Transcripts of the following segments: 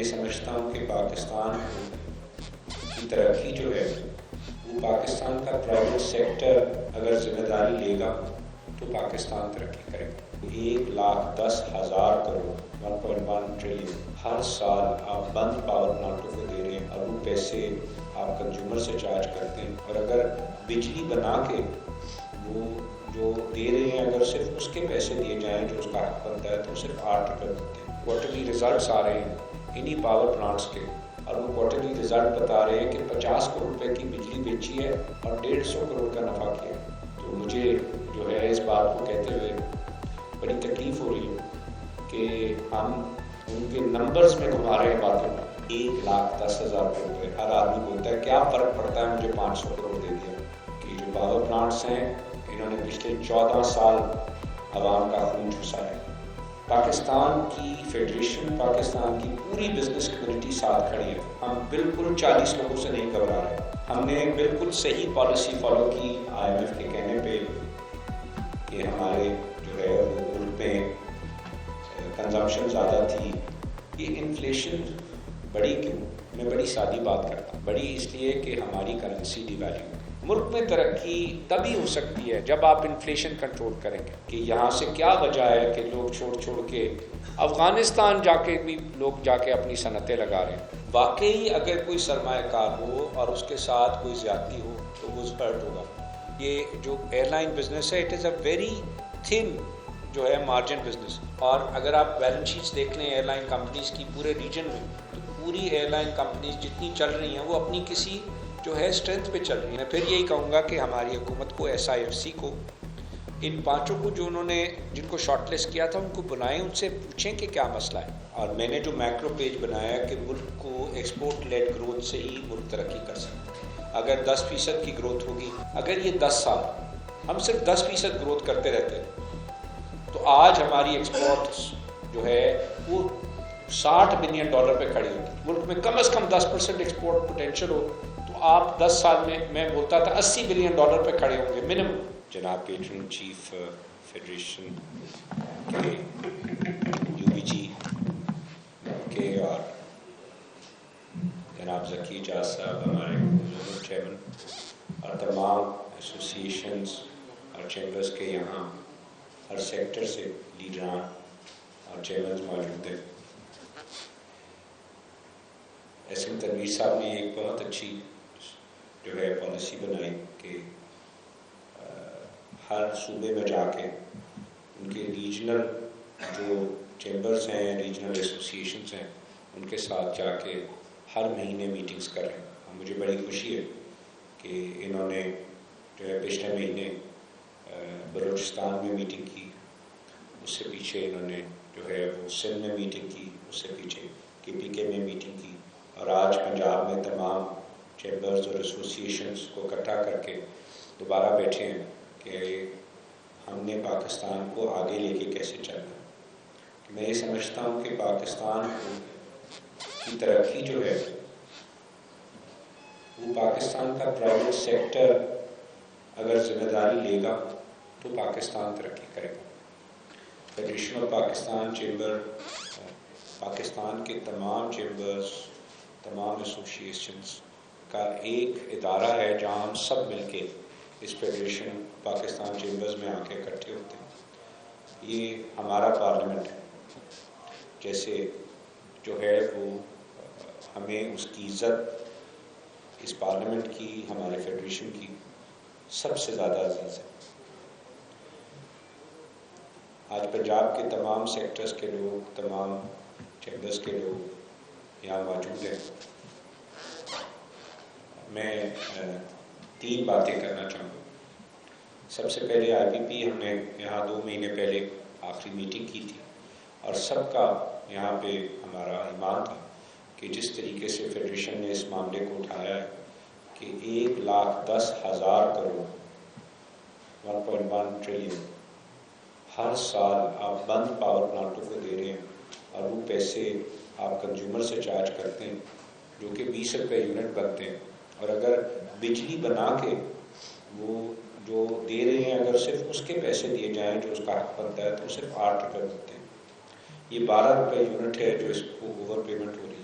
سمجھتا ہوں کہ پاکستان کی ترقی جو ہے وہ پاکستان کا پرائیویٹ سیکٹر اگر ذمہ داری لے گا تو پاکستان ترقی کرے گا۔ 1,10,000 کروڑ 1.1 ٹریلین ہر سال آپ بند پاور پلانٹوں کو دے رہے ہیں اور وہ پیسے آپ کنزیومر سے چارج کرتے ہیں، اور اگر بجلی بنا کے وہ جو دے رہے ہیں اگر صرف اس کے پیسے دیے جائیں جو اس کا حق بنتا ہے تو صرف 8 روپے ملتے ہیں۔ کوارٹرلی ریزلٹس آ رہے ہیں انہی پاور پلانٹس کے، اور وہ کوارٹرلی ریزلٹ بتا رہے ہیں کہ 50 کروڑ روپے کی بجلی بیچی ہے اور 150 کروڑ کا نفع کیا ہے۔ تو مجھے جو ہے اس بات کو کہتے ہوئے بڑی تکلیف ہو رہی ہے کہ ہم ان کے نمبرز میں گھما رہے ہیں باتوں میں۔ 1,10,000 کروڑ ہر آدمی بولتا ہے کیا فرق پڑتا ہے مجھے 500 کروڑ دے دیا۔ کہ جو پاور پلانٹس ہیں انہوں نے پچھلے 14 سال عوام کا خون چوسا ہے۔ پاکستان کی فیڈریشن، پاکستان کی پوری بزنس کمیونٹی ساتھ کھڑی ہے۔ ہم بالکل 40 لوگوں سے نہیں گھبرا رہے۔ ہم نے بالکل صحیح پالیسی فالو کی IMF کے کہنے پہ کہ ہمارے جو ہے وہ ملک میں کنزمپشن زیادہ تھی۔ یہ انفلیشن بڑی کیوں؟ میں بڑی سادی بات کرتا ہوں، بڑی اس لیے کہ ہماری کرنسی ڈی ویلیو۔ ملک میں ترقی تبھی ہو سکتی ہے جب آپ انفلیشن کنٹرول کریں گے۔ کہ یہاں سے کیا وجہ ہے کہ لوگ چھوڑ کے افغانستان جا کے بھی لوگ جا کے اپنی صنعتیں لگا رہے ہیں۔ واقعی اگر کوئی سرمایہ کار ہو اور اس کے ساتھ کوئی زیادتی ہو تو وہ ہرٹ ہوگا۔ یہ جو ایئر لائن بزنس ہے it is a very thin جو ہے مارجن بزنس، اور اگر آپ بیلنس شیٹس دیکھ لیں ایئر لائن کمپنیز کی پورے ریجن میں تو پوری ایئر لائن کمپنیز جتنی چل رہی ہیں وہ اپنی کسی جو ہے اسٹرینتھ پہ چل رہی ہیں۔ میں پھر یہی کہوں گا کہ ہماری حکومت کو SIFC کو ان 5 کو جو انہوں نے جن کو شارٹ لسٹ کیا تھا ان کو بلائیں، ان سے پوچھیں کہ کیا مسئلہ ہے۔ اور میں نے جو میکرو پیج بنایا کہ ملک کو ایکسپورٹ لیڈ گروتھ سے ہی ملک ترقی کر سکتا ہے۔ اگر 10% کی گروتھ ہوگی، اگر یہ 10 سال ہم صرف 10% گروتھ کرتے رہتے تو آج ہماری ایکسپورٹ جو ہے وہ $60 بلین پہ کھڑی ہوتی۔ ملک میں کم از کم 10% ایکسپورٹ پوٹینشیل ہو تو آپ 10 سال میں بولتا تھا $80 بلین پہ کھڑے ہوں گے منیمم۔ جناب پیٹرن چیف فیڈریشن کے UBG کے اور جناب ذکی اجاز صاحب ہمارے زونل چیئرمین اور تمام ایسوسیشنز اور چیمبرز کے یہاں ہر سیکٹر سے لیڈران اور چیئرمینز موجود ہیں۔ SM تنویر صاحب نے ایک بہت اچھی جو ہے پالیسی بنائی کہ ہر صوبے میں جا کے ان کے ریجنل جو چیمبرز ہیں، ریجنل ایسوسیشنز ہیں، ان کے ساتھ جا کے ہر مہینے میٹنگز کر رہے ہیں۔ اور مجھے بڑی خوشی ہے کہ انہوں نے جو ہے پچھلے مہینے بلوچستان میں میٹنگ کی، اس سے پیچھے انہوں نے جو ہے وہ سندھ میں میٹنگ کی، اس سے پیچھے KPK میں میٹنگ کی، اور آج پنجاب میں تمام چیمبرز اور ایسوسیشنز کو اکٹھا کر کے دوبارہ بیٹھے ہیں کہ ہم نے پاکستان کو آگے لے کے کیسے چلنا ہے۔ میں یہ سمجھتا ہوں کہ پاکستان کی ترقی جو ہے وہ پاکستان کا پرائیویٹ سیکٹر اگر ذمہ داری لے گا تو پاکستان ترقی کرے گا۔ Federation of Pakistan chamber, Pakistan کے تمام چیمبرز، تمام ایسوسیشنز کا ایک ادارہ ہے جہاں ہم سب مل کے اس فیڈریشن پاکستان چیمبرز میں آ کے اکٹھے ہوتے ہیں۔ یہ ہمارا پارلیمنٹ ہے، جیسے جو ہے وہ ہمیں اس کی عزت اس پارلیمنٹ کی، ہمارے فیڈریشن کی سب سے زیادہ عزیز ہے۔ آج پنجاب کے تمام سیکٹرز کے لوگ، تمام چیمبرز کے لوگ یہاں موجود ہیں۔ میں 3 باتیں کرنا چاہوں گا۔ سب سے پہلے IPP ہم نے یہاں 2 مہینے پہلے آخری میٹنگ کی تھی، اور سب کا یہاں پہ ہمارا ایمان تھا کہ جس طریقے سے فیڈریشن نے اس معاملے کو اٹھایا ہے کہ 1,10,000 کروڑ 1.1 ٹریلین ہر سال آپ بند پاور پلانٹوں کو دے رہے ہیں، اور وہ پیسے آپ کنزیومر سے چارج کرتے ہیں جو کہ 20 روپے یونٹ بنتے ہیں، اور اگر بجلی بنا کے وہ جو دے رہے ہیں اگر صرف اس کے پیسے دیے جائیں جو اس کا حق بنتا ہے تو صرف 8 روپے ملتے ہیں۔ یہ 12 روپے یونٹ ہے جو اس کو اوور پیمنٹ ہو رہی ہے۔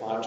5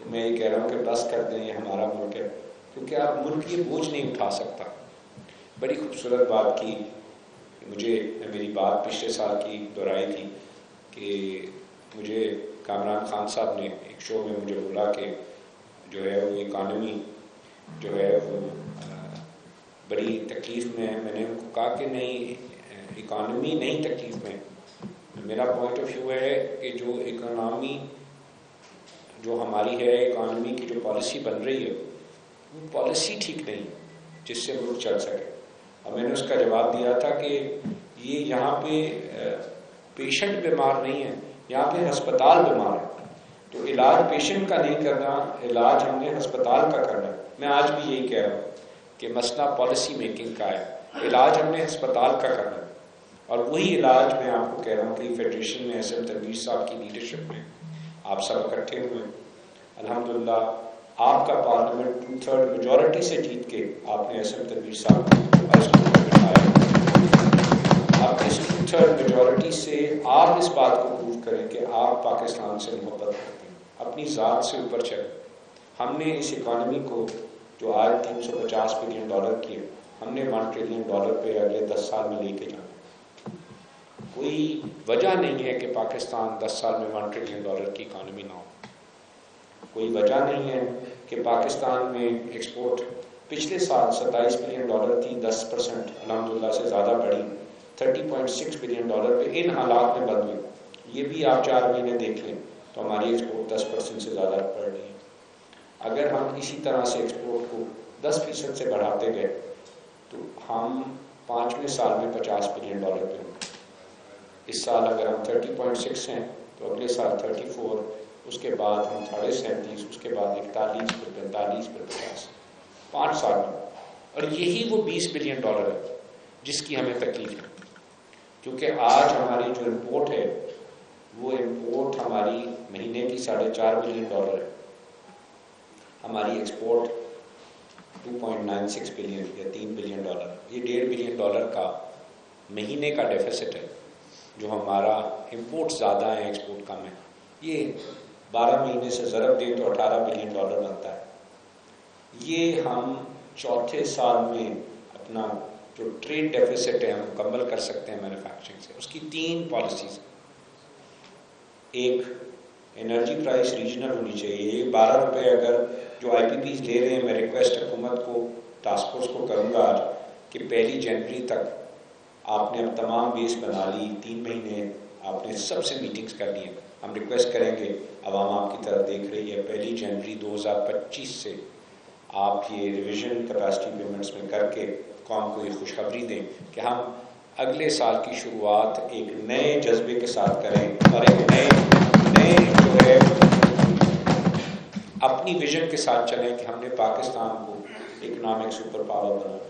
تو میں یہ کہہ رہا ہوں کہ بس کر دیں، یہ ہمارا ملک ہے، کیونکہ آپ ملک یہ بوجھ نہیں اٹھا سکتا۔ بڑی خوبصورت بات کی مجھے، میری بات پچھلے سال کی دہرائی تھی کہ مجھے کامران خان صاحب نے ایک شو میں مجھے بولا کہ جو ہے وہ اکانومی جو ہے وہ بڑی تکلیف میں ہے۔ میں نے ان کو کہا کہ نہیں، اکانومی نہیں تکلیف میں، میرا پوائنٹ آف ویو ہے کہ جو اکانومی جو ہماری ہے، اکانومی کی جو پالیسی بن رہی ہے وہ پالیسی ٹھیک نہیں جس سے ملک چل سکے۔ اور میں نے اس کا جواب دیا تھا کہ یہ یہاں پہ پیشنٹ بیمار نہیں ہے، یہاں پہ ہسپتال بیمار ہے، تو علاج پیشنٹ کا نہیں کرنا، علاج ہم نے ہسپتال کا کرنا ہے۔ میں آج بھی یہی کہہ رہا ہوں کہ مسئلہ پالیسی میکنگ کا ہے، علاج ہم نے ہسپتال کا کرنا ہے، اور وہی علاج میں آپ کو کہہ رہا ہوں کہ فیڈریشن میں ایس ایم تنویر صاحب کی لیڈرشپ میں آپ سب اکٹھے ہوئے، الحمدللہ آپ کا پارلیمنٹ 2/3 میجورٹی سے جیت کے آپ نے ایس ایم تنویر صاحب کو اس کو بٹھایا۔ آپ اس 2/3 میجورٹی سے آپ اس بات کو پروف کریں کہ آپ پاکستان سے محبت کرتے ہیں، اپنی ذات سے اوپر چلیں۔ ہم نے اس اکانومی کو جو آج $350 بلین کی ہے، ہم نے $1 ٹریلین پہ اگلے 10 سال میں لے کے جانا۔ کوئی وجہ نہیں ہے کہ پاکستان 10 سال میں $1 ٹریلین کی اکانومی نہ ہو۔ کوئی وجہ نہیں ہے کہ پاکستان میں ایکسپورٹ پچھلے سال $27 بلین تھی، 10% الحمدللہ سے زیادہ بڑھی، $30.6 بلین پہ ان حالات میں بند ہوئی۔ یہ بھی آپ 4 مہینے دیکھ لیں تو ہماری ایکسپورٹ 10% سے زیادہ بڑھ رہی ہے۔ اگر ہم اسی طرح سے ایکسپورٹ کو 10% سے بڑھاتے گئے تو ہم 5ویں سال میں $50 بلین پہ ہوں۔ اس سال اگر ہم 30.6 ہیں تو اگلے سال 34، اس کے بعد ہم 37.5، اس کے بعد 41، پھر 45، پھر 50، 5 سال میں۔ اور یہی وہ $20 بلین ہے جس کی ہمیں تکلیف ہے، کیونکہ آج ہماری جو امپورٹ ہے وہ امپورٹ ہماری مہینے کی $4.5 بلین ہے، ہماری ایکسپورٹ 2.96 بلین یا $3 بلین، یہ $1.5 بلین کا مہینے کا ڈیفیسٹ ہے۔ جو ہمارا امپورٹ زیادہ ہے، ایکسپورٹ کم ہے، یہ 12 مہینے سے ضرب دیں تو $18 بلین بنتا ہے۔ یہ ہم چوتھے سال میں اپنا جو ٹریڈ ڈیفیسٹ ہے ہم مکمل کر سکتے ہیں مینوفیکچرنگ سے۔ اس کی 3 پالیسیز ہیں۔ ایک، انرجی پرائس ریجنل ہونی چاہیے۔ 12 روپے اگر جو آئی پی پیز لے رہے ہیں، میں ریکویسٹ حکومت کو، ٹاسک فورس کو کروں گا آج کہ 1 جنوری تک آپ نے اب تمام بیس بنا لی، 3 مہینے آپ نے سب سے میٹنگز کر لی ہیں۔ ہم ریکویسٹ کریں گے، عوام آپ کی طرف دیکھ رہی ہے، 1 جنوری 2025 سے آپ یہ ریویژن کیپیسٹی پیمنٹس میں کر کے قوم کو یہ خوشخبری دیں کہ ہم اگلے سال کی شروعات ایک نئے جذبے کے ساتھ کریں اور ایک نئے جو ہے اپنی ویژن کے ساتھ چلیں کہ ہم نے پاکستان کو اکنامک سپر پاور بنانا۔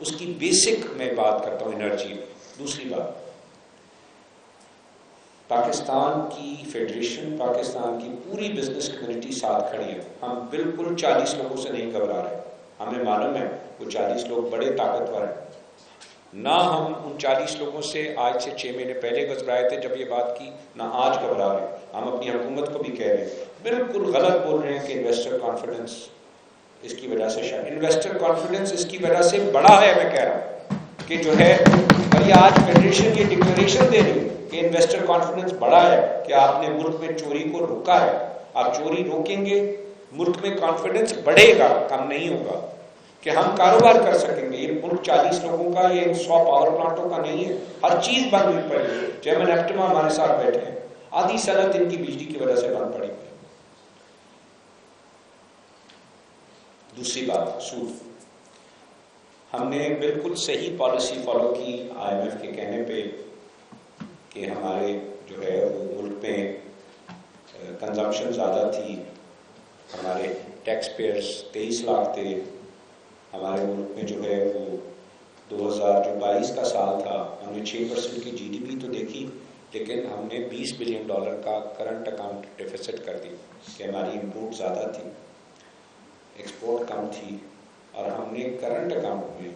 اس کی بیسک میں بات کرتا ہوں انرجی۔ دوسری بات، پاکستان کی فیڈریشن، پاکستان کی پوری بزنس کمیونٹی ساتھ کھڑی ہے۔ ہم بالکل 40 لوگوں سے نہیں گھبرا رہے، ہمیں معلوم ہے وہ 40 لوگ بڑے طاقتور ہیں، نہ ہم ان 40 لوگوں سے آج سے 6 مہینے پہلے گھبرائے تھے جب یہ بات کی، نہ آج گھبرا رہے ہیں۔ ہم اپنی حکومت کو بھی کہہ رہے ہیں، بالکل غلط بول رہے ہیں کہ انویسٹر کانفیڈنس اس کی وجہ سے، شاید انویسٹر کانفیڈنس اس کی وجہ سے بڑا ہے۔ میں کہہ رہا ہوں کہ جو ہے، اور یہ آج فیڈریشن یہ ڈکلیریشن دے رہی ہے کہ انویسٹر کانفیڈنس بڑا ہے کہ آپ نے ملک میں چوری کو روکا ہے۔ آپ چوری روکیں گے، ملک میں کانفیڈنس بڑھے گا، کم نہیں ہوگا، کہ ہم کاروبار کر سکیں گے۔ یہ ملک 40 لوگوں کا، یہ 100 پاور پلانٹوں کا نہیں ہے، ہر چیز بند ہوئی پڑی ہے۔ چیئرمین ایپٹما ہمارے ساتھ بیٹھے ہیں، آدھی صنعت ان کی بجلی کی وجہ سے بند پڑی ہوئی۔ دوسری بات، سود۔ ہم نے بالکل صحیح پالیسی فالو کی IMF کے کہنے پہ کہ ہمارے جو ہے وہ ملک میں کنزمپشن زیادہ تھی، ہمارے ٹیکس پیئرز 23 لاکھ تھے، ہمارے ملک میں جو ہے وہ 2022 کا سال تھا، ہم نے 6% کی GDP تو دیکھی، لیکن ہم نے $20 بلین کا کرنٹ اکاؤنٹ ڈیفیسٹ کر دی کہ ہماری امپورٹ زیادہ تھی، ایکسپورٹ کم تھی، اور ہم نے کرنٹ اکاؤنٹ میں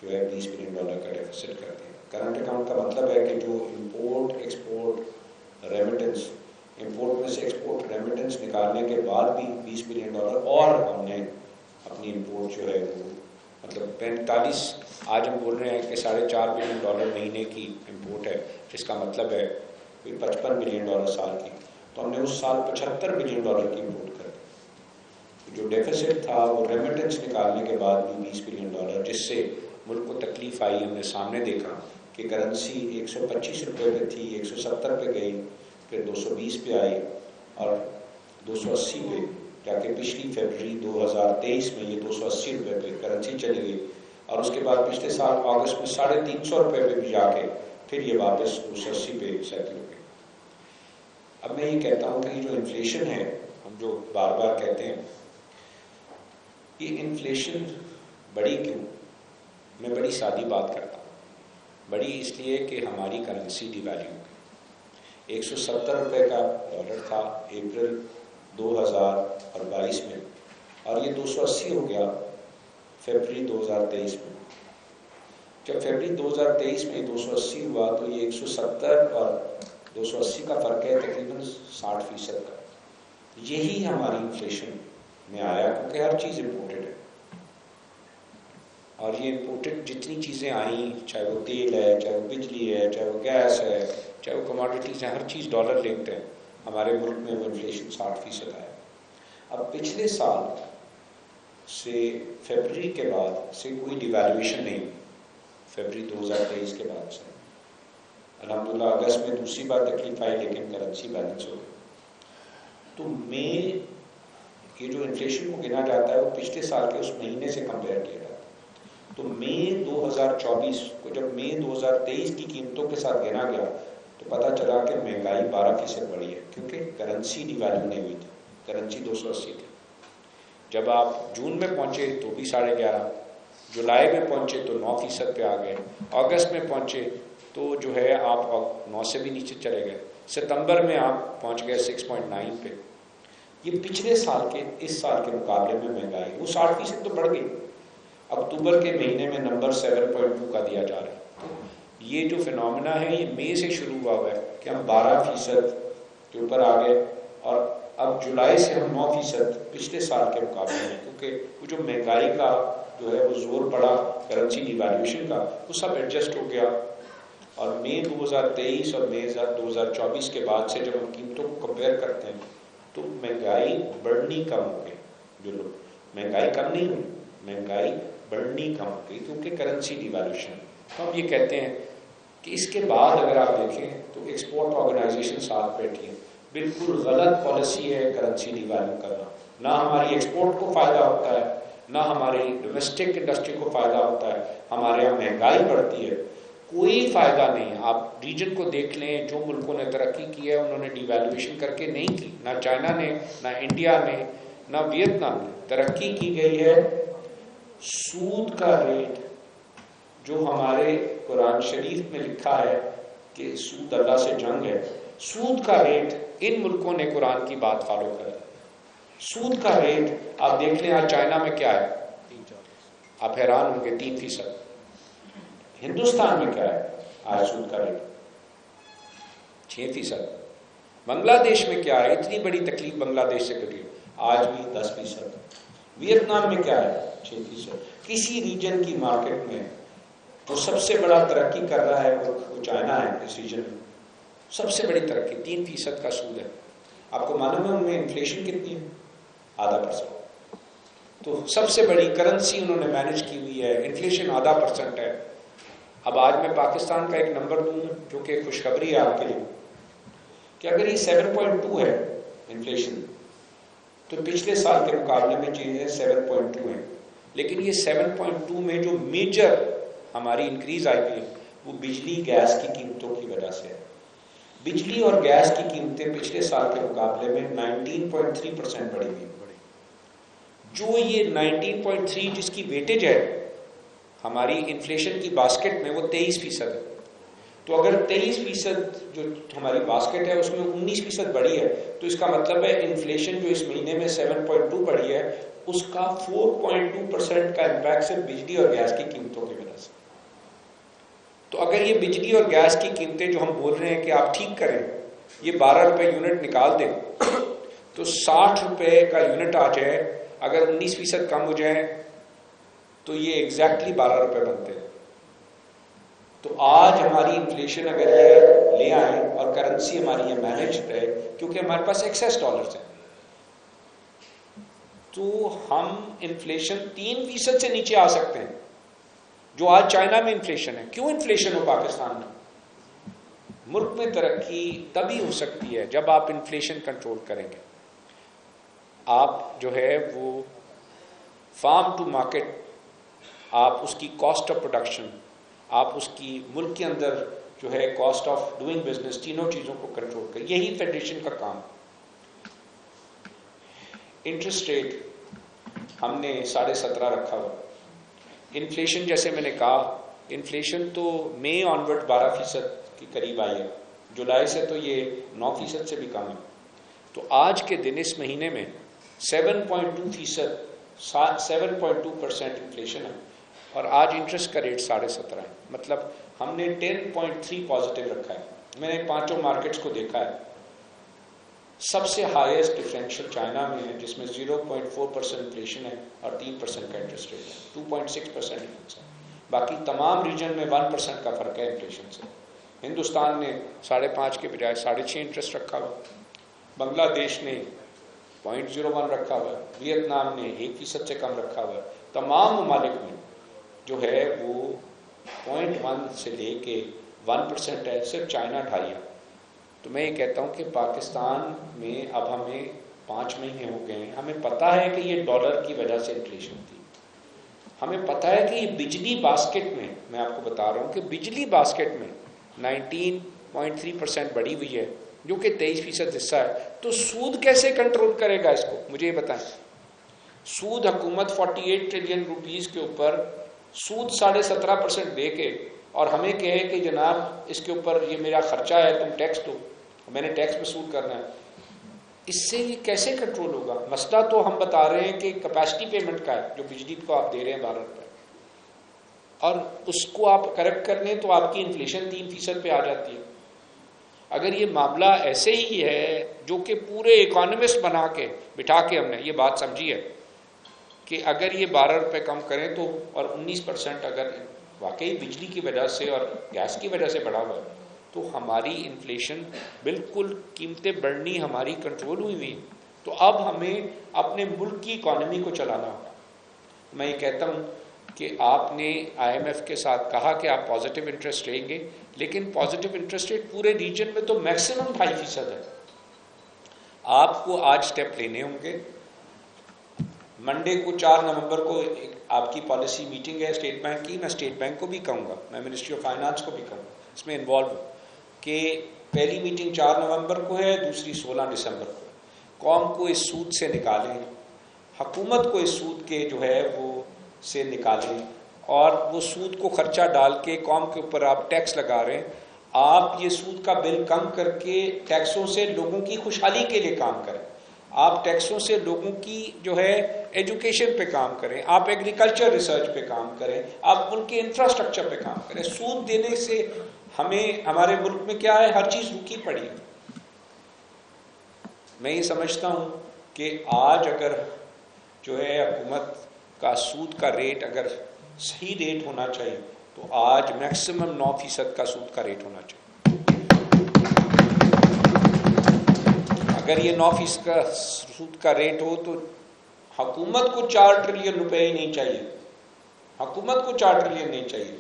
جو ہے $20 بلین کا ڈیفیسٹ کر دیا۔ کرنٹ اکاؤنٹ کا مطلب ہے کہ جو امپورٹ، ایکسپورٹ، ریمیٹنس، امپورٹ میں سے ایکسپورٹ ریمیٹنس نکالنے کے بعد بھی $20 بلین اور ہم نے اپنی امپورٹ جو ہے وہ مطلب 45 آج ہم بول رہے ہیں کہ $4.5 بلین مہینے کی امپورٹ ہے، جس کا مطلب ہے کوئی $55 بلین سال کی، تو ہم نے اس سال $75 بلین کی امپورٹ کر دی۔ جو ڈیفیسٹ تھا وہ ریمیٹنس نکالنے کے بعد بھی $20 بلین، جس سے ملک کو تکلیف آئی۔ ہم نے سامنے دیکھا کہ کرنسی 125 روپے پہ تھی، 170 پہ گئی، پھر 220 پہ آئی اور 280 پہ جا کے پچھلی فیبرری 2023 میں یہ 280 روپے پہ کرنسی چلی گئی، اور اس کے بعد پچھلے سال اگست میں 350 روپے پہ بھی جا کے پھر یہ واپس 280 پہ سیٹل ہو گئی۔ اب میں یہ کہتا ہوں کہ یہ جو انفلیشن ہے، ہم جو بار بار کہتے ہیں یہ انفلیشن بڑی کیوں؟ میں بڑی سادی بات کرتا ہوں، بڑی اس لیے کہ ہماری کرنسی ڈی ویلیو ہو گئی۔ 170 روپے کا ڈالر تھا اپریل 2022 میں، اور یہ 280 ہو گیا فیبرری 2023 میں۔ جب فیبرری 2023 میں 280 ہوا تو یہ 170 اور 280 کا فرق ہے تقریباً 60% کا۔ یہی ہماری انفلیشن میں آیا کیونکہ ہر چیز امپورٹڈ ہے، اور یہ امپورٹڈ جتنی چیزیں آئیں، چاہے وہ تیل ہے، چاہے وہ بجلی ہے، چاہے وہ گیس ہے، چاہے وہ کموڈیٹیز ہیں، ہر چیز ڈالر لنکڈ ہے۔ ہمارے ملک میں وہ انفلیشن 60% آیا۔ اب پچھلے سال سے فیبرری کے بعد سے کوئی ڈیویلویشن نہیں ہوئی، فیبرری 2023 کے بعد سے الحمدللہ اگست میں دوسری بار تکلیف آئی لیکن کرنسی بیلنس ہو گئی۔ تو مئی یہ جو انفلیشن کو گنا جاتا ہے وہ پچھلے سال کے اس مہینے سے کمپیئر کیا جاتا ہے، تو مئی 2024 کو جب مئی 2023 کی قیمتوں کے ساتھ گنا گیا تو پتہ چلا کہ مہنگائی 12% بڑھی ہے، کیونکہ کرنسی ڈی ویلیو نہیں ہوئی تھی، کرنسی 280 تھی۔ جب آپ جون میں پہنچے تو بھی 11.5، جولائی میں پہنچے تو 9% پہ آ گئے، اگست میں پہنچے تو جو ہے آپ 9 سے بھی نیچے چلے گئے، ستمبر میں آپ پہنچ گئے 6.9 پہ۔ یہ پچھلے سال کے اس سال کے مقابلے میں مہنگائی وہ 60% تو بڑھ گئی۔ اکتوبر کے مہینے میں نمبر 7.2 کا دیا جا رہا ہے۔ تو یہ جو فینومینا ہے یہ مئی سے شروع ہوا ہے کہ ہم 12% کے اوپر آ گئے، اور اب جولائی سے ہم 9% پچھلے سال کے مقابلے میں، کیونکہ وہ جو مہنگائی کا جو ہے وہ زور پڑا کرنسی ڈیویلیویشن کا، وہ سب ایڈجسٹ ہو گیا۔ اور مئی 2023 اور مئی 2024 کے بعد سے جب ہم قیمتوں کو کمپیئر کرتے ہیں تو مہنگائی بڑھنی کم ہو گئی، جو لوگ مہنگائی کم نہیں ہوئی، مہنگائی بڑھنی کم ہو گئی کیونکہ کرنسی ڈیویلیویشن۔ تو ہم یہ کہتے ہیں کہ اس کے بعد اگر آپ دیکھیں تو ایکسپورٹ آرگنائزیشن ساتھ بیٹھی ہے، بالکل غلط پالیسی ہے کرنسی ڈیویلیو کرنا، نہ ہماری ایکسپورٹ کو فائدہ ہوتا ہے، نہ ہماری ڈومیسٹک انڈسٹری کو فائدہ ہوتا ہے، ہمارے یہاں مہنگائی بڑھتی ہے، کوئی فائدہ نہیں۔ آپ ریجن کو دیکھ لیں، جو ملکوں نے ترقی کی ہے انہوں نے ڈیویلویشن کر کے نہیں کی، نہ چائنا نے، نہ انڈیا نے، نہ ویتنام نے۔ ترقی کی گئی ہے سود کا ریٹ، جو ہمارے قرآن شریف میں لکھا ہے کہ سود اللہ سے جنگ ہے، سود کا ریٹ ان ملکوں نے قرآن کی بات فالو کر دی۔ سود کا ریٹ آپ دیکھ لیں آج چائنا میں کیا ہے، آپ حیران ہوں گے، 3%۔ ہندوستان میں کیا ہے آج سود کا ریٹ؟ 6%۔ بنگلہ دیش میں کیا ہے؟ اتنی بڑی تکلیف بنگلہ دیش سے کٹی، آج بھی 10%۔ ویتنام میں کیا ہے؟ 6%۔ کسی ریجن کی مارکیٹ میں جو سب سے بڑا ترقی کر رہا ہے وہ چائنا ہے، اس ریجن میں سب سے بڑی ترقی 3% کا سود ہے۔ آپ کو معلوم ہے ان میں انفلیشن کتنی ہے؟ 0.5%۔ تو سب سے بڑی کرنسی انہوں نے مینج کی ہوئی ہے، انفلیشن 0.5% ہے۔ اب آج میں پاکستان کا ایک نمبر دوں جو کہ خوشخبری ہے آپ کے لیے، کہ اگر یہ 7.2 ہے انفلیشن تو پچھلے سال کے مقابلے میں چیزیں 7.2 ہیں، لیکن یہ 7.2 میں جو میجر ہماری انکریز آئی ہے وہ بجلی گیس کی قیمتوں کی وجہ سے ہے۔ بجلی اور گیس کی قیمتیں پچھلے سال کے مقابلے میں 19.3% بڑھی ہوئی، جو یہ 19.3 جس کی ویٹیج ہے ہماری انفلیشن کی باسکٹ میں وہ 23% ہے۔ تو اگر 23% جو ہماری باسکٹ ہے اس میں 19% بڑھی ہے تو اس کا مطلب ہے انفلیشن جو اس مہینے میں 7.2 بڑھی ہے اس کا 4.2% کا امپیکٹ صرف بجلی اور گیس کی قیمتوں کی وجہ سے۔ تو اگر یہ بجلی اور گیس کی قیمتیں جو ہم بول رہے ہیں کہ آپ ٹھیک کریں یہ 12 روپے یونٹ نکال دیں تو 60 روپے کا یونٹ آ جائے، اگر 19% کم ہو جائے تو یہ ایگزیکٹلی 12 روپے بنتے ہیں۔ تو آج ہماری انفلیشن اگر یہ لے آئیں اور کرنسی ہماری یہ مینج رہے، کیونکہ ہمارے پاس ایکسیس ڈالرز ہیں، تو ہم انفلیشن 3% سے نیچے آ سکتے ہیں، جو آج چائنا میں انفلیشن ہے۔ کیوں انفلیشن ہو پاکستان میں؟ ملک میں ترقی تبھی ہو سکتی ہے جب آپ انفلیشن کنٹرول کریں گے۔ آپ جو ہے وہ فارم ٹو مارکیٹ، آپ اس کی کاسٹ آف پروڈکشن، آپ اس کی ملک کے اندر جو ہے کاسٹ آف ڈوئنگ بزنس، تینوں چیزوں کو کنٹرول کریں۔ یہی فیڈریشن کا کام۔ انٹرسٹ ریٹ ہم نے 17.5 رکھا ہوا۔ انفلیشن جیسے میں نے کہا، انفلیشن تو مئی آنورڈ 12% کے قریب آئی ہے، جولائی سے تو یہ 9% سے بھی کم ہے۔ تو آج کے دن اس مہینے میں 7.2% انفلیشن ہے، اور آج انٹرسٹ کا ریٹ 17.5 ہے، مطلب ہم نے 10.3 پازیٹیو رکھا ہے۔ میں نے 5 مارکیٹس کو دیکھا ہے، سب سے ہائیسٹ ڈفرینشیل چائنا میں ہے، جس میں 0.4% انفلیشن ہے اور 3% کا انٹرسٹ ریٹ ہے، 2.6% ڈفرینس ہے۔ باقی تمام ریجن میں 1% کا فرق ہے انفلیشن سے۔ ہندوستان نے 5.5 کے بجائے 6.5 انٹرسٹ رکھا ہوا، بنگلہ دیش نے 0.01 رکھا ہوا، ویتنام نے 1% سے کم رکھا ہوا۔ تمام ممالک میں جو ہے وہ 0.1 سے لے کے 1% ہے، صرف چائنا 2.5 ہے۔ تو میں یہ کہتا ہوں کہ پاکستان میں اب ہمیں 5 مہینے ہو گئے ہیں، ہمیں پتہ ہے کہ یہ ڈالر کی وجہ سے انفلیشن تھی، ہمیں پتہ ہے کہ یہ بجلی باسکٹ میں آپ کو بتا رہا ہوں کہ بجلی باسکٹ میں 19.3% بڑھی ہوئی ہے، جو کہ 23% حصہ ہے۔ تو سود کیسے کنٹرول کرے گا اس کو؟ مجھے یہ بتائیں۔ سود حکومت 48 ٹریلین روپیز کے اوپر سود 17.5% دے کے اور ہمیں کہے کہ جناب اس کے اوپر یہ میرا خرچہ ہے، تم ٹیکس دو، میں نے ٹیکس وصول کرنا ہے، اس سے یہ کیسے کنٹرول ہوگا؟ مسئلہ تو ہم بتا رہے ہیں کہ کیپیسٹی پیمنٹ کا ہے، جو بجلی کو آپ دے رہے ہیں 12 روپے، اور اس کو آپ کریکٹ کر لیں تو آپ کی انفلیشن 3% پہ آ جاتی ہے۔ اگر یہ معاملہ ایسے ہی ہے، جو کہ پورے اکانومسٹ بنا کے بٹھا کے ہم نے یہ بات سمجھی ہے کہ اگر یہ 12 روپے کم کریں تو، اور 19% اگر واقعی بجلی کی وجہ سے اور گیس کی وجہ سے بڑھا ہوا ہے، تو ہماری انفلیشن بالکل، قیمتیں بڑھنی ہماری کنٹرول ہوئی ہوئی۔ تو اب ہمیں اپنے ملک کی اکانومی کو چلانا ہوگا۔ میں یہ کہتا ہوں کہ آپ نے IMF کے ساتھ کہا کہ آپ پازیٹیو انٹرسٹ لیں گے، لیکن پازیٹیو انٹرسٹ ریٹ پورے ریجن میں تو میکسیمم 2.5% ہے۔ آپ کو آج سٹیپ لینے ہوں گے۔ منڈے کو 4 نومبر کو آپ کی پالیسی میٹنگ ہے اسٹیٹ بینک کی، میں اسٹیٹ بینک کو بھی کہوں گا، میں منسٹری آف فائنانس کو بھی کہوں گا، اس میں انوالو ہوں کہ پہلی میٹنگ 4 نومبر کو ہے، دوسری 16 دسمبر کو ہے۔ قوم کو اس سود سے نکالیں، حکومت کو اس سود کے جو ہے وہ سے نکالیں، اور وہ سود کو خرچہ ڈال کے قوم کے اوپر آپ ٹیکس لگا رہے ہیں، آپ یہ سود کا بل کم کر کے ٹیکسوں سے لوگوں کی خوشحالی کے لیے کام کریں۔ آپ ٹیکسوں سے لوگوں کی جو ہے ایجوکیشن پہ کام کریں، آپ ایگریکلچر ریسرچ پہ کام کریں، آپ ملک کے انفراسٹرکچر پہ کام کریں۔ سود دینے سے ہمیں ہمارے ملک میں کیا ہے، ہر چیز رکی پڑی ہے۔ میں یہ سمجھتا ہوں کہ آج اگر جو ہے حکومت کا سود کا ریٹ اگر صحیح ریٹ ہونا چاہیے تو آج میکسیمم 9% کا سود کا ریٹ ہونا چاہیے۔ اگر یہ 9% کا سود کا ریٹ ہو تو حکومت کو 4 ٹریلین روپے ہی نہیں چاہیے، حکومت کو 4 ٹریلین نہیں چاہیے،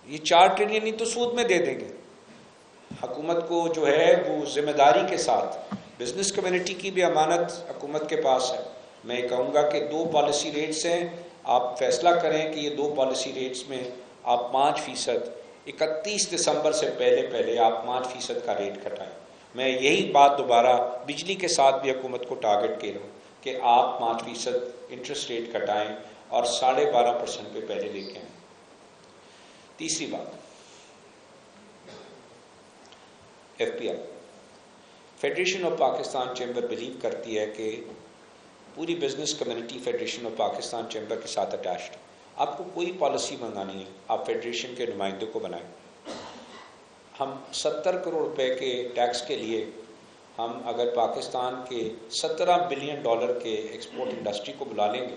یہ 4 ٹریلین ہی تو سود میں دے دیں گے۔ حکومت کو جو ہے وہ ذمہ داری کے ساتھ، بزنس کمیونٹی کی بھی امانت حکومت کے پاس ہے۔ میں یہ کہوں گا کہ 2 پالیسی ریٹس ہیں، آپ فیصلہ کریں کہ یہ 2 پالیسی ریٹس میں آپ 5%، 31 دسمبر سے پہلے آپ 5% کا ریٹ گھٹائیں۔ میں یہی بات دوبارہ بجلی کے ساتھ بھی حکومت کو ٹارگٹ کر رہا ہوں کہ آپ 5% انٹرسٹ ریٹ گھٹائیں اور 12.5% پہ پہلے لے کے آئیں۔ تیسری بات، FPI federation of Pakistan chamber blue کرتی ہے کہ پوری business community federation of Pakistan chamber کے ساتھ اٹیچڈ۔ آپ کو کوئی پالیسی منگانی ہے، آپ فیڈریشن کے نمائندوں کو بنائیں۔ ہم 70 کروڑ روپے کے ٹیکس کے لیے ہم اگر پاکستان کے 17 بلین ڈالر کے ایکسپورٹ انڈسٹری کو بلا لیں گے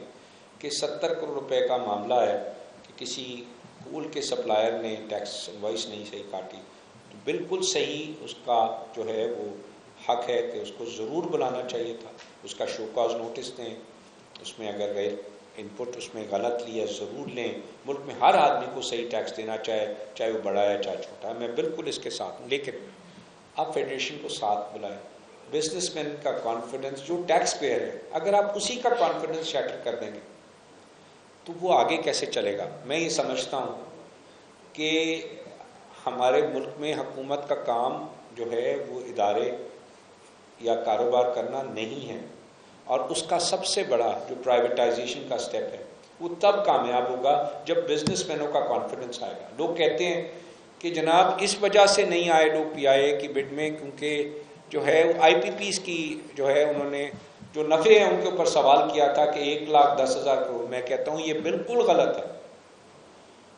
کہ 70 کروڑ روپے کا معاملہ ہے کہ کسی کول کے سپلائر نے ٹیکس انوائس نہیں صحیح کاٹی، تو بالکل صحیح اس کا جو ہے وہ حق ہے کہ اس کو ضرور بلانا چاہیے تھا، اس کا شو کاز نوٹس دیں، اس میں اگر غیر ان پٹ اس میں غلط لیا ضرور لیں۔ ملک میں ہر آدمی کو صحیح ٹیکس دینا چاہے وہ بڑا ہے چاہے چھوٹا ہے، میں بالکل اس کے ساتھ ہوں، لیکن آپ فیڈریشن کو ساتھ بلائیں۔ بزنس مین کا کانفیڈنس جو ٹیکس پیئر ہے، اگر آپ اسی کا کانفیڈنس شیٹر کر دیں گے تو وہ آگے کیسے چلے گا؟ میں یہ سمجھتا ہوں کہ ہمارے ملک میں حکومت کا کام جو ہے وہ ادارے یا کاروبار کرنا نہیں ہے، اور اس کا سب سے بڑا جو پرائیویٹائزیشن کا سٹیپ ہے وہ تب کامیاب ہوگا جب بزنس مینوں کا کانفیڈنس آئے گا۔ لوگ کہتے ہیں کہ جناب اس وجہ سے نہیں آئے لوگ پی آئی اے کی بڈ میں کیونکہ جو ہے آئی پی پیز کی جو ہے انہوں نے جو نفع ہیں ان کے اوپر سوال کیا تھا کہ 1,10,000 کروڑ۔ میں کہتا ہوں یہ بالکل غلط ہے۔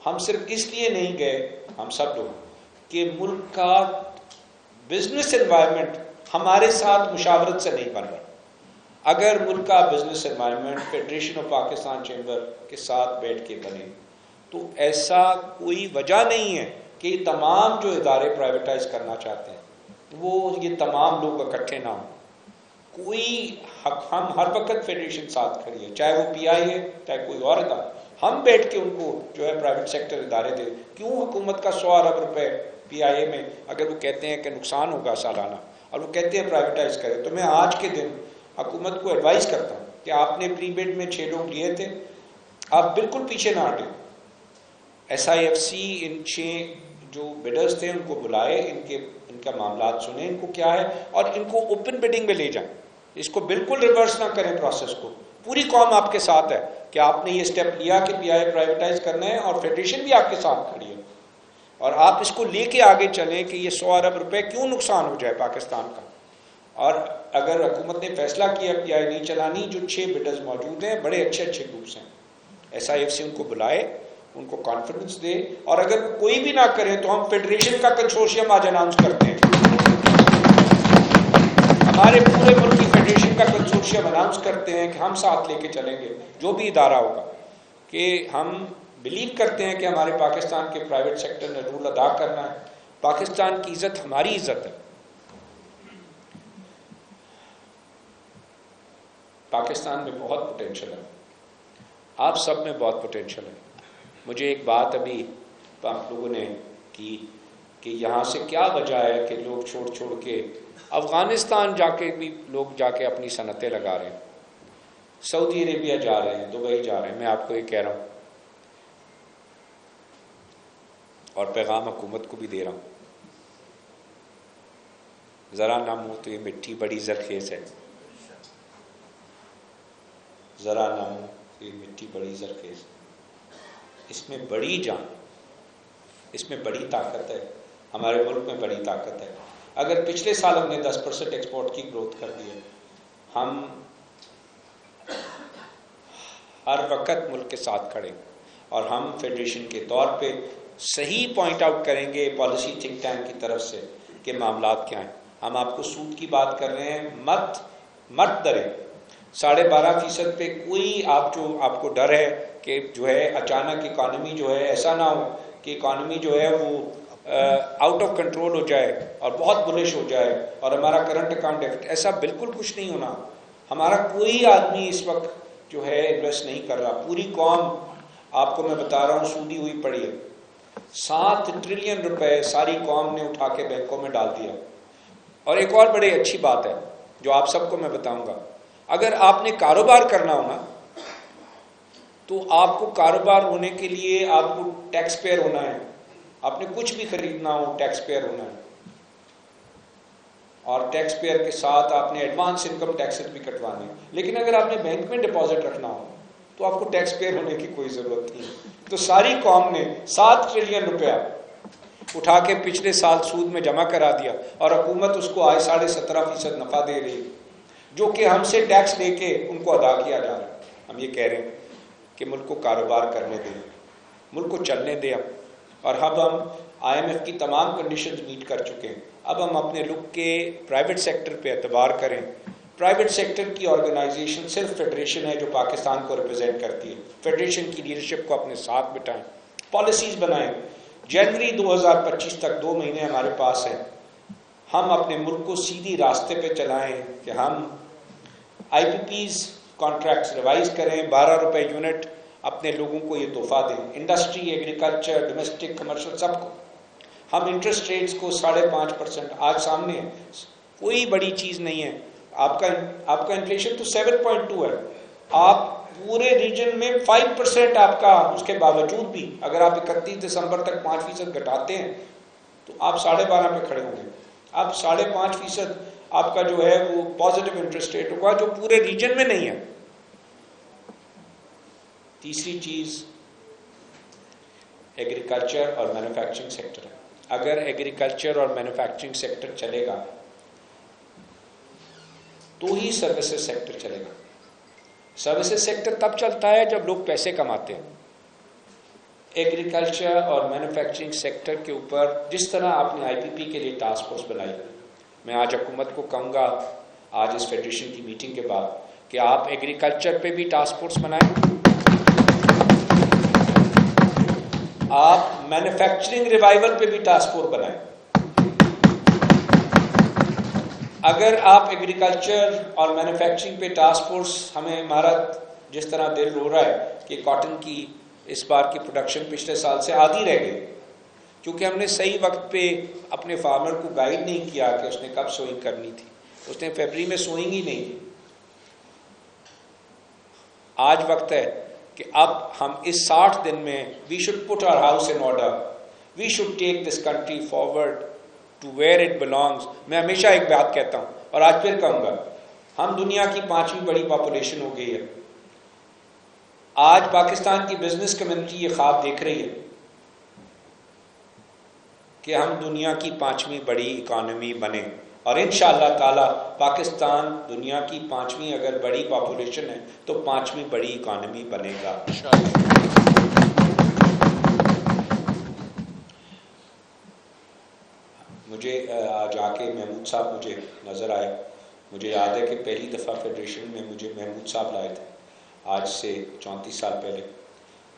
ہم صرف اس لیے نہیں گئے، ہم سب لوگ، کہ ملک کا بزنس انوائرمنٹ ہمارے ساتھ مشاورت سے نہیں بن رہا۔ اگر ملک کا business environment federation of Pakistan chamber کے ساتھ بیٹھ کے بنے تو ایسا کوئی وجہ نہیں ہے کہ یہ تمام جو ادارے پرائیویٹائز کرنا چاہتے ہیں وہ یہ تمام لوگ اکٹھے نہ ہوں۔ کوئی ہم ہر وقت فیڈریشن ساتھ کھڑی ہے، چاہے وہ پی آئی ہے چاہے کوئی اور ادارہ، ہم بیٹھ کے ان کو جو ہے پرائیویٹ سیکٹر ادارے دے۔ کیوں حکومت کا 100 ارب روپے پی آئی اے میں اگر وہ کہتے ہیں کہ نقصان ہوگا سالانہ اور وہ کہتے ہیں پرائیویٹائز کرے، تو میں آج کے دن حکومت کو ایڈوائز کرتا ہوں کہ آپ نے پری بڈ میں 6 لوگ لیے تھے، آپ بالکل پیچھے نہ ہٹیں۔ ایس آئی ایف سی ان 6 جو بڈرز تھے ان کو بلائے، ان کا معاملات سنیں ان کو کیا ہے، اور ان کو اوپن بڈنگ میں لے جائیں۔ اس کو بالکل ریورس نہ کریں پروسیس کو۔ پوری قوم آپ کے ساتھ ہے کہ آپ نے یہ سٹیپ لیا کہ پی آئی پرائیویٹائز کرنا ہے، اور فیڈریشن بھی آپ کے ساتھ کھڑی ہے، اور آپ اس کو لے کے آگے چلیں کہ یہ 100 ارب روپے کیوں نقصان ہو جائے پاکستان کا۔ اور اگر حکومت نے فیصلہ کیا پی آئی نہیں چلانی، جو 6 بڈرز موجود ہیں بڑے اچھے گروپس ہیں، ایس آئی ایف سی ان کو بلائے، ان کو کانفیڈنس دے، اور اگر کوئی بھی نہ کرے تو ہم فیڈریشن کا کنسورشیم آج اناؤنس کرتے ہیں، ہمارے پورے ملک کی فیڈریشن کا کنسورشیم اناؤنس کرتے ہیں کہ ہم ساتھ لے کے چلیں گے جو بھی ادارہ ہوگا، کہ ہم بلیو کرتے ہیں کہ ہمارے پاکستان کے پرائیویٹ سیکٹر نے رول ادا کرنا ہے۔ پاکستان کی عزت ہماری عزت ہے۔ پاکستان میں بہت پوٹینشل ہے، آپ سب میں بہت پوٹینشل ہے۔ مجھے ایک بات ابھی آپ لوگوں نے کی کہ یہاں سے کیا وجہ ہے کہ لوگ چھوڑ کے افغانستان جا کے بھی لوگ جا کے اپنی صنعتیں لگا رہے ہیں، سعودی عربیہ جا رہے ہیں، دبئی جا رہے ہیں۔ میں آپ کو یہ کہہ رہا ہوں اور پیغام حکومت کو بھی دے رہا ہوں، ذرا نہ منہ تو یہ مٹی بڑی زرخیز ہے، ذرا نہ منہ یہ مٹی بڑی زرخیز، اس میں بڑی جان، اس میں بڑی طاقت ہے، ہمارے ملک میں بڑی طاقت ہے۔ اگر پچھلے سال ہم نے 10% ایکسپورٹ کی گروتھ کر دی ہے، ہم ہر وقت ملک کے ساتھ کھڑے، اور ہم فیڈریشن کے طور پہ صحیح پوائنٹ آؤٹ کریں گے پالیسی تھنک ٹینک کی طرف سے کہ معاملات کیا ہیں۔ ہم آپ کو سود کی بات کر رہے ہیں، مت ڈریں، 12.5% پہ کوئی آپ کو ڈر ہے کہ جو ہے اچانک اکانومی جو ہے ایسا نہ ہو کہ اکانومی جو ہے وہ آؤٹ آف کنٹرول ہو جائے اور بہت بلش ہو جائے اور ہمارا کرنٹ اکاؤنٹ ڈیفٹ، ایسا بالکل کچھ نہیں ہونا۔ ہمارا کوئی آدمی اس وقت جو ہے انویسٹ نہیں کر رہا، پوری قوم آپ کو میں بتا رہا ہوں سودی ہوئی پڑی ہے۔ 7 ٹریلین روپے ساری قوم نے اٹھا کے بینکوں میں ڈال دیا۔ اور ایک اور بڑی اچھی بات ہے جو آپ سب کو میں بتاؤں گا، اگر آپ نے کاروبار کرنا ہونا تو آپ کو کاروبار ہونے کے لیے آپ کو ٹیکس پیئر ہونا ہے، آپ نے کچھ بھی خریدنا ہو ٹیکس پیئر ہونا ہے، اور ٹیکس پیئر کے ساتھ آپ نے ایڈوانس انکم ٹیکسز بھی کٹوانے ہیں۔ لیکن اگر آپ نے بینک میں ڈپازٹ رکھنا ہو تو آپ کو ٹیکس پیئر ہونے کی کوئی ضرورت نہیں۔ تو ساری قوم نے 7 ٹریلین روپیہ اٹھا کے پچھلے سال سود میں جمع کرا دیا، اور حکومت اس کو آج 17.5% نفع دے رہی ہے، جو کہ ہم سے ٹیکس لے کے ان کو ادا کیا جا رہا ہے۔ ہم یہ کہہ رہے ہیں کہ ملک کو کاروبار کرنے دیں، ملک کو چلنے دیں، اور اب ہم IMF کی تمام کنڈیشنز میٹ کر چکے ہیں. اب ہم اپنے لک کے پرائیویٹ سیکٹر پہ اعتبار کریں. پرائیویٹ سیکٹر کی آرگنائزیشن صرف فیڈریشن ہے جو پاکستان کو ریپرزینٹ کرتی ہے. فیڈریشن کی لیڈرشپ کو اپنے ساتھ بٹھائیں, پالیسیز بنائیں. جنوری 2025 تک 2 مہینے ہمارے پاس ہیں. ہم اپنے ملک کو سیدھی راستے پہ چلائیں کہ ہم IPPs کانٹریکٹس ریوائز کریں, 12 روپے یونٹ اپنے لوگوں کو یہ تحفہ دیں. انڈسٹری, ایگریکلچر, ڈومیسٹک, کمرشل, سب کو. ہم انٹرسٹ ریٹس کو 5.5% آج سامنے ہے, کوئی بڑی چیز نہیں ہے. آپ کا انفلیشن تو 7.2 ہے. آپ پورے ریجن میں 5% آپ کا, اس کے باوجود بھی اگر آپ 31 دسمبر تک 5% گھٹاتے ہیں تو آپ 12.5 پہ کھڑے ہوں گے. اب 5.5% آپ کا جو ہے وہ پازیٹیو انٹرسٹ ریٹ ہوگا جو پورے ریجن میں نہیں ہے. تیسری چیز ایگریکلچر اور مینوفیکچرنگ سیکٹر ہے. اگر ایگریکلچر اور مینوفیکچرنگ سیکٹر چلے گا تو ہی سروسز سیکٹر چلے گا. سروسز سیکٹر تب چلتا ہے جب لوگ پیسے کماتے ہیں. ایگریکلچر اور مینوفیکچرنگ سیکٹر کے اوپر جس طرح آپ نے IPP کے لیے ٹاسک فورس بنائی, میں آج حکومت کو کہوں گا آج اس فیڈریشن کی میٹنگ کے بعد کہ آپ ایگریکلچر پہ بھی ٹاسک فورس بنائیں, آپ مینوفیکچرنگ ریوائول پہ بھی ٹاسک فورس بنائیں. اگر آپ ایگریکلچر اور مینوفیکچرنگ پہ ٹاسک فورس, ہمارا جس طرح دل رو رہا ہے کہ کاٹن کی اس بار کی پروڈکشن پچھلے سال سے آدھی رہ گئی کیونکہ ہم نے صحیح وقت پہ اپنے فارمر کو گائیڈ نہیں کیا کہ اس نے کب سوئنگ کرنی تھی. اس نے فیبری میں سوئنگ ہی نہیں کی. آج وقت ہے کہ اب ہم اس 60 دن میں we should put our house in order, we should take this country forward to where it belongs. میں ہمیشہ ایک بات کہتا ہوں اور آج پھر کہوں گا, ہم دنیا کی 5ویں بڑی پاپولیشن ہو گئی ہے. آج پاکستان کی بزنس کمیونٹی یہ خواب دیکھ رہی ہے کہ ہم دنیا کی 5ویں بڑی اکانومی بنیں, اور انشاءاللہ تعالی پاکستان دنیا کی 5ویں اگر بڑی پاپولیشن ہے تو 5ویں بڑی اکانومی بنے گا. مجھے آج آ کے محمود صاحب مجھے نظر آئے. مجھے یاد ہے کہ پہلی دفعہ فیڈریشن میں مجھے محمود صاحب لائے تھے آج سے 34 سال پہلے.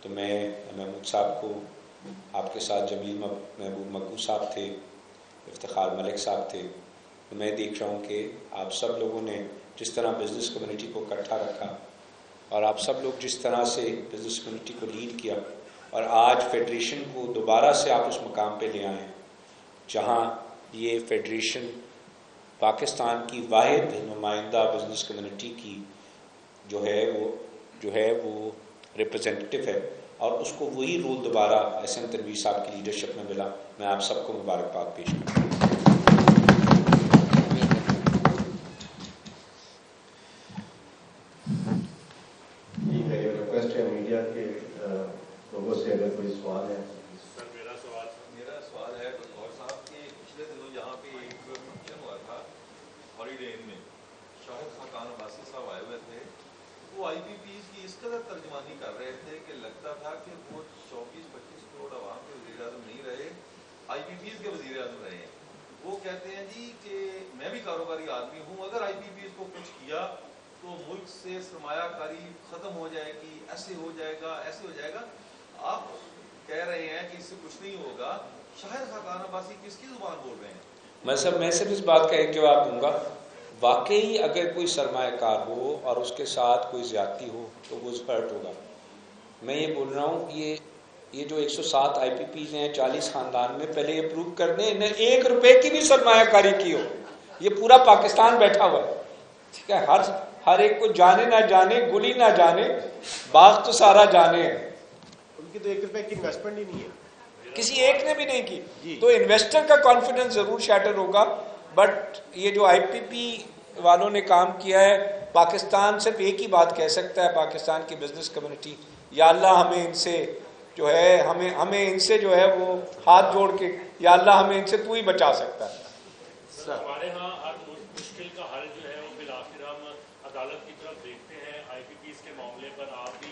تو میں محمود صاحب کو, آپ کے ساتھ جمیل محبوب مکو صاحب تھے, افتخار ملک صاحب تھے. تو میں دیکھ رہا ہوں کہ آپ سب لوگوں نے جس طرح بزنس کمیونٹی کو اکٹھا رکھا اور آپ سب لوگ جس طرح سے بزنس کمیونٹی کو لیڈ کیا, اور آج فیڈریشن کو دوبارہ سے آپ اس مقام پہ لے آئے ہیں جہاں یہ فیڈریشن پاکستان کی واحد نمائندہ بزنس کمیونٹی کی جو ہے وہ ریپرزینٹیو ہے, اور اس کو وہی رول دوبارہ احسن تنویر صاحب کی لیڈرشپ میں ملا. میں آپ سب کو مبارکباد پیش کرتا ہوں. ریکویسٹ ہے میڈیا کے لوگوں سے اگر کوئی سوال ہے. سر میرا سوال ہے گور صاحب کہ پچھلے دنوں یہاں پہ ایک فنکشن ہوا تھا ہالیڈے ان میں, شاہد خاقان عباسی صاحب آئے ہوئے تھے. وہ IPPs کی اس قدر ترجمانی کر رہے تھے کہ لگتا تھا کہ وہ 24-25 کروڑ عوام کے وزیر اعظم نہیں رہے, IPPs کے وزیر اعظم رہے ہیں. وہ کہتے ہیں جی کہ میں بھی کاروباری آدمی ہوں, اگر IPPs کو کچھ کیا تو ملک سے سرمایہ کاری ختم ہو جائے گی, ایسے ہو جائے گا, ایسے ہو جائے گا. آپ کہہ رہے ہیں کہ اس سے کچھ نہیں ہوگا. شاہد خاقان عباسی کس کی زبان بول رہے ہیں؟ میں صرف اس بات کا ایک جواب دوں گا, واقعی اگر کوئی سرمایہ کار ہو اور اس کے ساتھ کوئی زیادتی ہو تو وہ ہرٹ ہوگا. میں یہ بول رہا ہوں یہ جو 107 IPPs ہیں 40 خاندان میں, پہلے یہ پروو کر دیں انہیں 1 روپے کی بھی سرمایہ کاری کی ہو. یہ پورا پاکستان بیٹھا ہوا ہے, ٹھیک ہے, ہر ایک کو جانے نہ جانے, گلی نہ جانے, باغ تو سارا جانے ہے. ان کی تو 1 روپے کی انویسٹمنٹ ہی نہیں ہے, کسی ایک نے بھی نہیں کی. تو انویسٹر کا کانفیڈنس ضرور شیٹر ہوگا. بٹ یہ جو IPP والوں نے کام کیا ہے, پاکستان صرف ایک ہی بات کہہ سکتا ہے, پاکستان کی بزنس کمیونٹی, یا اللہ ہمیں ان سے جو ہے ہمیں ان سے جو ہے وہ ہاتھ جوڑ کے, یا اللہ ہمیں ان سے تو ہی بچا سکتا ہے. ہمارے ہاں ہر مشکل کا حل جو ہے وہ بالآخر ہم عدالت کی طرف دیکھتے ہیں. IPPs کے معاملے پر آپ بھی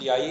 PIA